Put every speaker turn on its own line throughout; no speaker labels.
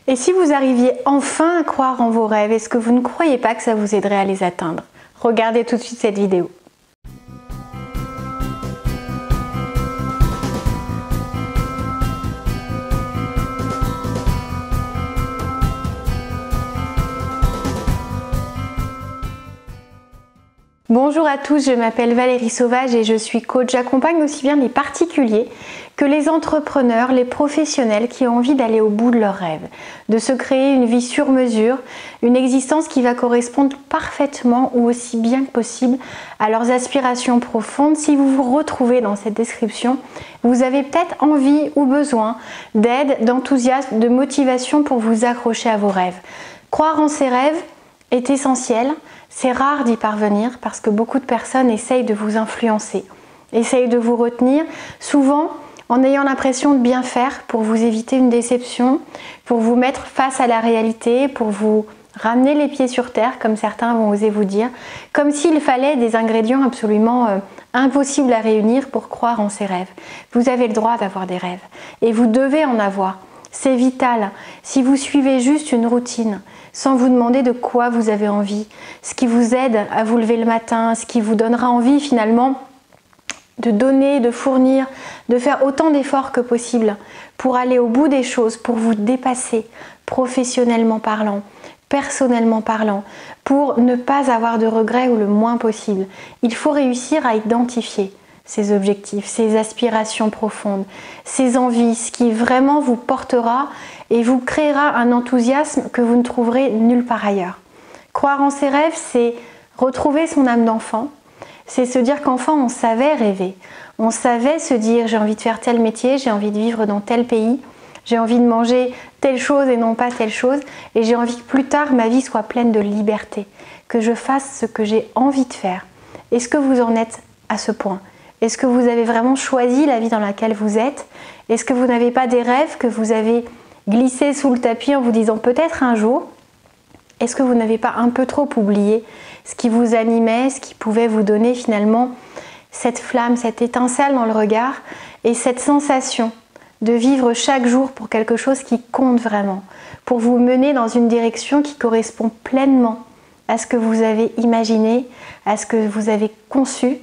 Et si vous arriviez enfin à croire en vos rêves, est-ce que vous ne croyez pas que ça vous aiderait à les atteindre? Regardez tout de suite cette vidéo. Bonjour à tous, je m'appelle Valérie Sauvage et je suis coach. J'accompagne aussi bien les particuliers que les entrepreneurs, les professionnels qui ont envie d'aller au bout de leurs rêves, de se créer une vie sur mesure, une existence qui va correspondre parfaitement ou aussi bien que possible à leurs aspirations profondes. Si vous vous retrouvez dans cette description, vous avez peut-être envie ou besoin d'aide, d'enthousiasme, de motivation pour vous accrocher à vos rêves. Croire en ses rêves est essentiel. C'est rare d'y parvenir parce que beaucoup de personnes essayent de vous influencer, essayent de vous retenir, souvent en ayant l'impression de bien faire pour vous éviter une déception, pour vous mettre face à la réalité, pour vous ramener les pieds sur terre, comme certains vont oser vous dire, comme s'il fallait des ingrédients absolument impossibles à réunir pour croire en ses rêves. Vous avez le droit d'avoir des rêves et vous devez en avoir. C'est vital. Si vous suivez juste une routine, sans vous demander de quoi vous avez envie, ce qui vous aide à vous lever le matin, ce qui vous donnera envie finalement de donner, de fournir, de faire autant d'efforts que possible pour aller au bout des choses, pour vous dépasser professionnellement parlant, personnellement parlant, pour ne pas avoir de regrets ou le moins possible. Il faut réussir à identifier ses objectifs, ses aspirations profondes, ses envies, ce qui vraiment vous portera et vous créera un enthousiasme que vous ne trouverez nulle part ailleurs. Croire en ses rêves, c'est retrouver son âme d'enfant, c'est se dire qu'enfant on savait rêver, on savait se dire j'ai envie de faire tel métier, j'ai envie de vivre dans tel pays, j'ai envie de manger telle chose et non pas telle chose, et j'ai envie que plus tard ma vie soit pleine de liberté, que je fasse ce que j'ai envie de faire. Est-ce que vous en êtes à ce point ? Est-ce que vous avez vraiment choisi la vie dans laquelle vous êtes? Est-ce que vous n'avez pas des rêves que vous avez glissés sous le tapis en vous disant peut-être un jour? Est-ce que vous n'avez pas un peu trop oublié ce qui vous animait, ce qui pouvait vous donner finalement cette flamme, cette étincelle dans le regard et cette sensation de vivre chaque jour pour quelque chose qui compte vraiment, pour vous mener dans une direction qui correspond pleinement à ce que vous avez imaginé, à ce que vous avez conçu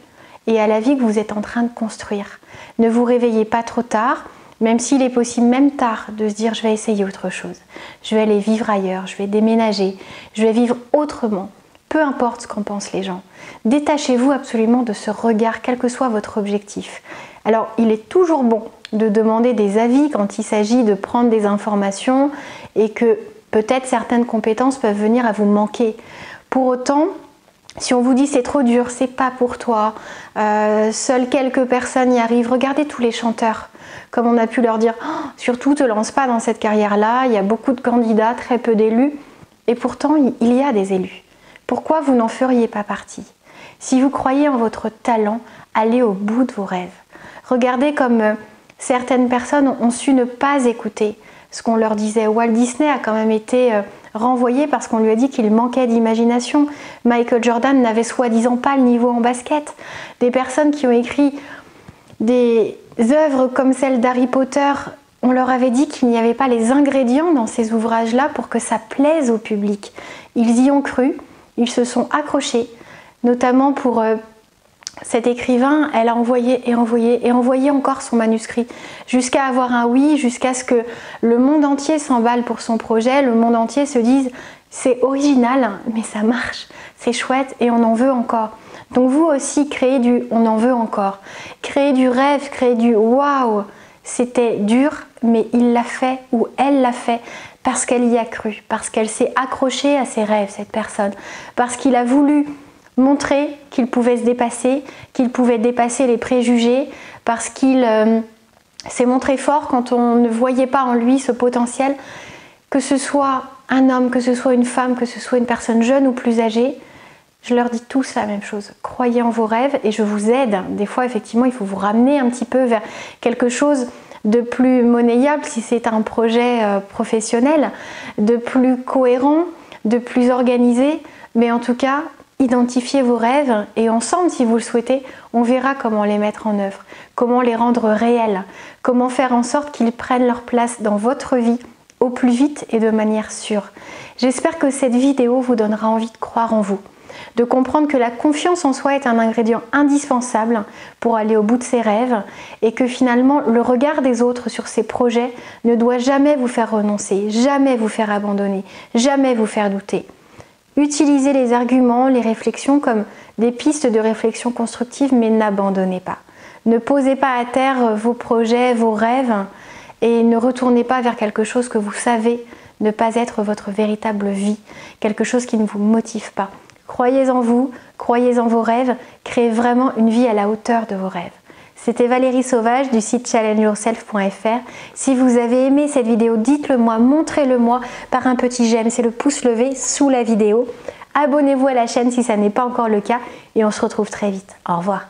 et à la vie que vous êtes en train de construire. Ne vous réveillez pas trop tard, même s'il est possible même tard de se dire je vais essayer autre chose, je vais aller vivre ailleurs, je vais déménager, je vais vivre autrement, peu importe ce qu'en pensent les gens. Détachez-vous absolument de ce regard, quel que soit votre objectif. Alors il est toujours bon de demander des avis quand il s'agit de prendre des informations et que peut-être certaines compétences peuvent venir à vous manquer. Pour autant, si on vous dit c'est trop dur, c'est pas pour toi, seules quelques personnes y arrivent, regardez tous les chanteurs, comme on a pu leur dire, oh, surtout te lance pas dans cette carrière-là, il y a beaucoup de candidats, très peu d'élus, et pourtant il y a des élus. Pourquoi vous n'en feriez pas partie? Si vous croyez en votre talent, allez au bout de vos rêves. Regardez comme certaines personnes ont su ne pas écouter ce qu'on leur disait. Walt Disney a quand même été renvoyé parce qu'on lui a dit qu'il manquait d'imagination. Michael Jordan n'avait soi-disant pas le niveau en basket. Des personnes qui ont écrit des œuvres comme celle d'Harry Potter, on leur avait dit qu'il n'y avait pas les ingrédients dans ces ouvrages-là pour que ça plaise au public. Ils y ont cru, ils se sont accrochés, notamment pour cet écrivain, elle a envoyé et envoyé et envoyé encore son manuscrit jusqu'à avoir un oui, jusqu'à ce que le monde entier s'emballe pour son projet, le monde entier se dise c'est original mais ça marche, c'est chouette et on en veut encore. Donc vous aussi créez du on en veut encore, créez du rêve, créez du waouh, c'était dur mais il l'a fait ou elle l'a fait parce qu'elle y a cru, parce qu'elle s'est accrochée à ses rêves cette personne, parce qu'il a voulu montrer qu'il pouvait se dépasser, qu'il pouvait dépasser les préjugés, parce qu'il s'est montré fort quand on ne voyait pas en lui ce potentiel, que ce soit un homme, que ce soit une femme, que ce soit une personne jeune ou plus âgée. Je leur dis tous la même chose, croyez en vos rêves et je vous aide. Des fois effectivement il faut vous ramener un petit peu vers quelque chose de plus monnayable si c'est un projet professionnel, de plus cohérent, de plus organisé, mais en tout cas identifiez vos rêves et ensemble, si vous le souhaitez, on verra comment les mettre en œuvre, comment les rendre réels, comment faire en sorte qu'ils prennent leur place dans votre vie au plus vite et de manière sûre. J'espère que cette vidéo vous donnera envie de croire en vous, de comprendre que la confiance en soi est un ingrédient indispensable pour aller au bout de ses rêves et que finalement le regard des autres sur ses projets ne doit jamais vous faire renoncer, jamais vous faire abandonner, jamais vous faire douter. Utilisez les arguments, les réflexions comme des pistes de réflexion constructive, mais n'abandonnez pas. Ne posez pas à terre vos projets, vos rêves et ne retournez pas vers quelque chose que vous savez ne pas être votre véritable vie, quelque chose qui ne vous motive pas. Croyez en vous, croyez en vos rêves, créez vraiment une vie à la hauteur de vos rêves. C'était Valérie Sauvage du site challengeyourself.fr. Si vous avez aimé cette vidéo, dites-le moi, montrez-le moi par un petit j'aime, c'est le pouce levé sous la vidéo. Abonnez-vous à la chaîne si ça n'est pas encore le cas et on se retrouve très vite. Au revoir.